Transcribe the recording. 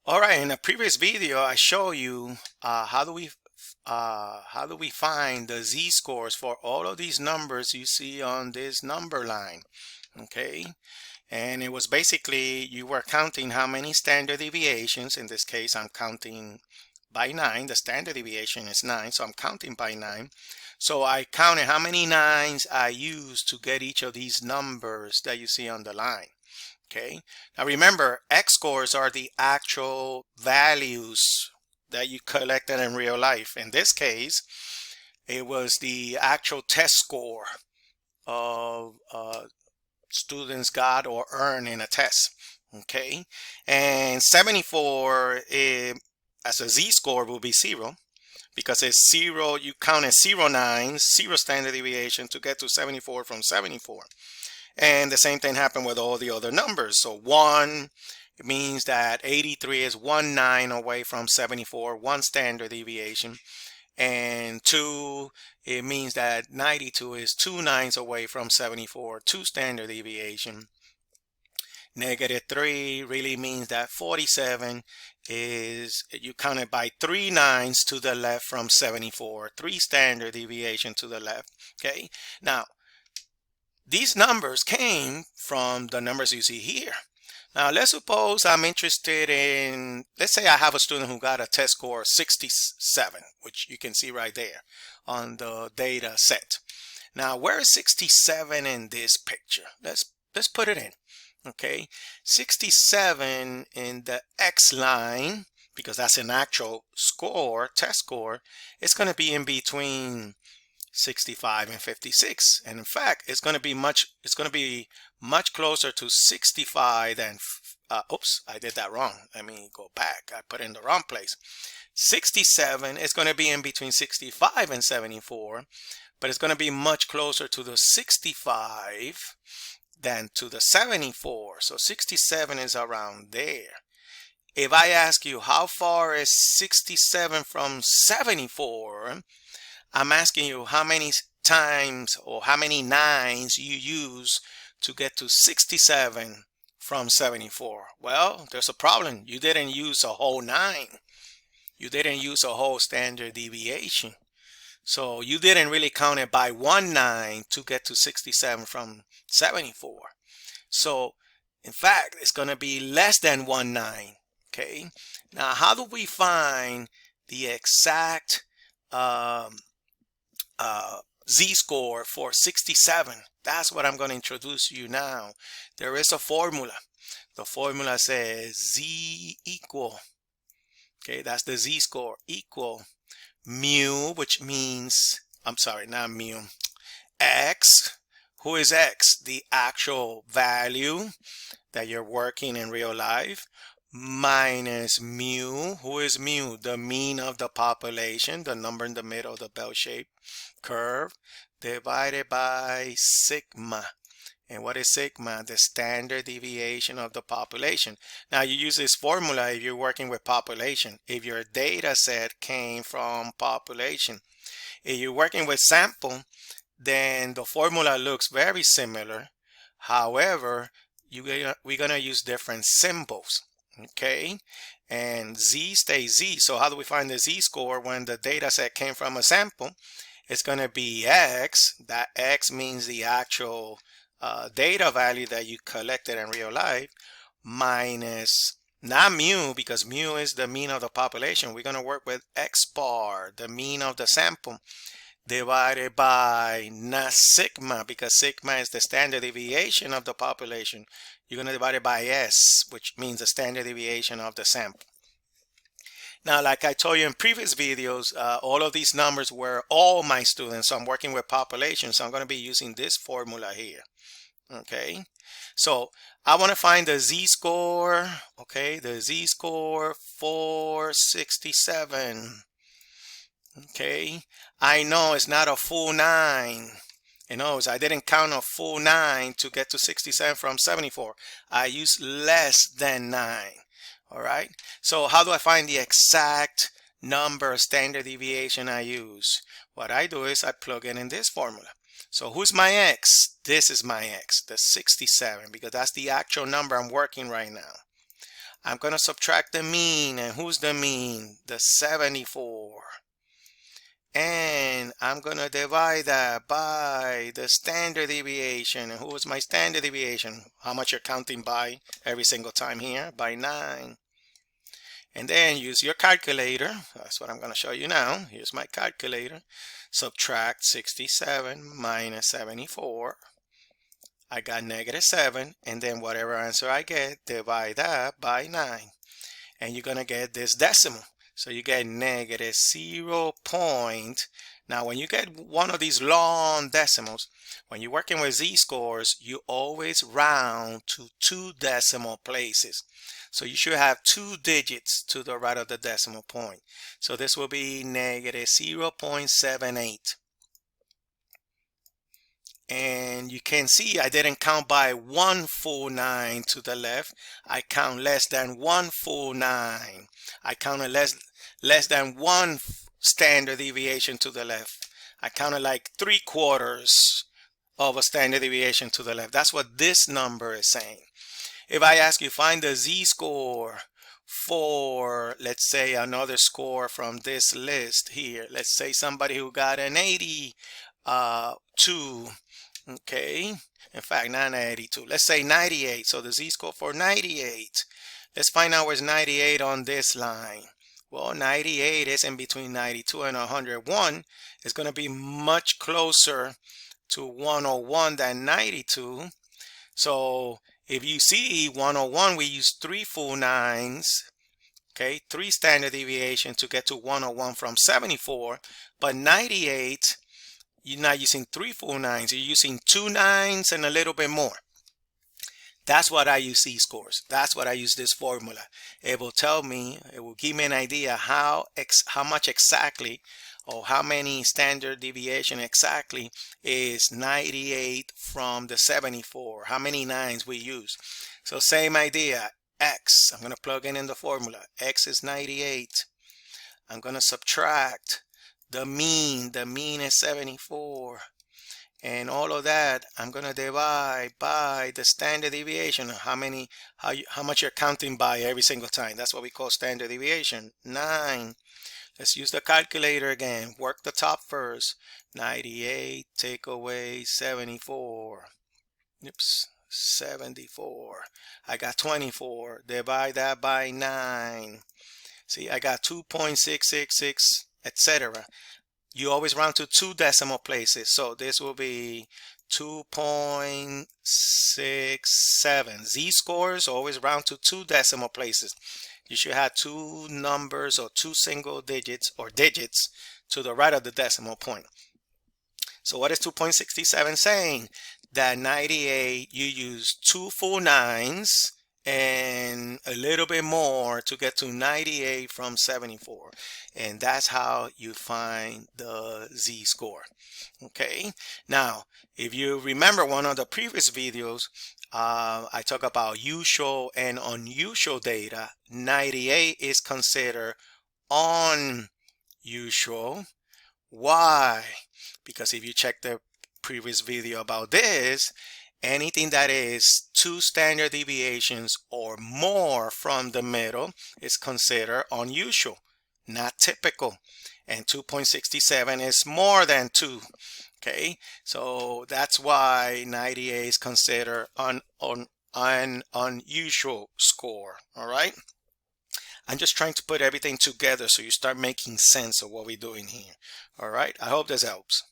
All right, in a previous video, I show you how do we find the z-scores for all of these numbers you see on this number line. Okay, and it was basically you were counting how many standard deviations. In this case, I'm counting by 9. The standard deviation is 9, so I'm counting by 9. So I counted how many 9s I used to get each of these numbers that you see on the line. Okay, now remember, x-scores are the actual values that you collected in real life. In this case, it was the actual test score of students got or earned in a test. Okay, and 74 as a z-score will be 0 because it's 0. You count as 0 nines, 0 standard deviation to get to 74 from 74. And the same thing happened with all the other numbers. So 1, it means that 83 is 1 9 away from 74, 1 standard deviation. And 2, it means that 92 is 2 9s away from 74, 2 standard deviation. -3 really means that 47 is, you counted by 3 9s to the left from 74, 3 standard deviation to the left. Okay, now these numbers came from the numbers you see here. Now let's suppose I'm interested in, let's say I have a student who got a test score of 67, which you can see right there on the data set. Now where is 67 in this picture? Let's put it in. Okay, 67 in the X line, because that's an actual score, test score, it's going to be in between 65 and 56, and in fact it's going to be much closer to 65 than oops, I did that wrong. Let me go back. I put it in the wrong place. 67 is going to be in between 65 and 74, but it's going to be much closer to the 65 than to the 74. So 67 is around there. If I ask you how far is 67 from 74, I'm asking you how many times or how many 9s you use to get to 67 from 74. Well, there's a problem. You didn't use a whole 9. You didn't use a whole standard deviation. So you didn't really count it by 1 9 to get to 67 from 74. So in fact, it's going to be less than 1 9. Okay. Now, how do we find the exact z-score for 67? That's what I'm going to introduce you now. There is a formula. The formula says z equal, okay, that's the z-score, equal mu, which means, I'm sorry, not mu, x. Who is x? The actual value that you're working in real life, minus mu. Who is mu? The mean of the population, the number in the middle of the bell-shaped curve, divided by sigma. And what is sigma? The standard deviation of the population. Now you use this formula if you're working with population, if your data set came from population. If you're working with sample, then the formula looks very similar. However, we're gonna use different symbols. Okay, and z stays z. So how do we find the z-score when the data set came from a sample? It's going to be x. That x means the actual data value that you collected in real life, minus, not mu, because mu is the mean of the population. We're going to work with x bar, the mean of the sample, divided by not sigma, because sigma is the standard deviation of the population. You're going to divide it by s, which means the standard deviation of the sample. Now, like I told you in previous videos, all of these numbers were all my students. So I'm working with population. So I'm going to be using this formula here. Okay. So I want to find the z-score. Okay. The z-score for 67. Okay. I know it's not a full 9. You know, I didn't count a full 9 to get to 67 from 74. I used less than 9. All right. So how do I find the exact number standard deviation I use? What I do is I plug it in this formula. So who's my x? This is my x, the 67, because that's the actual number I'm working right now. I'm going to subtract the mean. And who's the mean? The 74. And I'm going to divide that by the standard deviation. And who is my standard deviation? How much you're counting by every single time here? By 9. And then use your calculator. That's what I'm going to show you now. Here's my calculator. Subtract 67 minus 74. I got -7. And then whatever answer I get, divide that by 9. And you're going to get this decimal. So you get -0. Now, when you get one of these long decimals, when you're working with z-scores, you always round to 2 decimal places. So you should have 2 digits to the right of the decimal point. So this will be -0.78. And you can see I didn't count by 1 full 9 to the left. I count less than 1 full 9. I counted less than 1 standard deviation to the left. I counted like 3/4 of a standard deviation to the left. That's what this number is saying. If I ask you find the z-score for, let's say, another score from this list here. Let's say somebody who got an 82. Okay, in fact, not 82. Let's say 98. So the z-score for 98. Let's find out where's 98 on this line. Well, 98 is in between 92 and 101. It's going to be much closer to 101 than 92. So if you see 101, we use 3 full 9s. Okay, 3 standard deviation to get to 101 from 74. But 98, you're not using 3 full 9s. You're using 2 9s and a little bit more. That's what I use z-scores. That's what I use this formula. It will tell me, it will give me an idea how much exactly, or how many standard deviation exactly is 98 from the 74. How many 9s we use. So same idea. X, I'm going to plug in the formula. X is 98. I'm going to subtract the mean. The mean is 74. And all of that, I'm going to divide by the standard deviation. How much you're counting by every single time. That's what we call standard deviation. 9. Let's use the calculator again. Work the top first. 98 take away 74. Oops, 74. I got 24. Divide that by 9. See, I got 2.666, etc. You always round to 2 decimal places. So this will be 2.67. Z-scores always round to 2 decimal places. You should have 2 numbers or 2 single digits or digits to the right of the decimal point. So what is 2.67 saying? That 98, you use 2 full 9s and a little bit more to get to 98 from 74. And that's how you find the z-score. Okay, now if you remember one of the previous videos, I talk about usual and unusual data. 98 is considered unusual. Why? Because if you check the previous video about this, anything that is 2 standard deviations or more from the middle is considered unusual, not typical. And 2.67 is more than 2. Okay, so that's why 98 is considered an unusual score. All right, I'm just trying to put everything together so you start making sense of what we're doing here. All right, I hope this helps.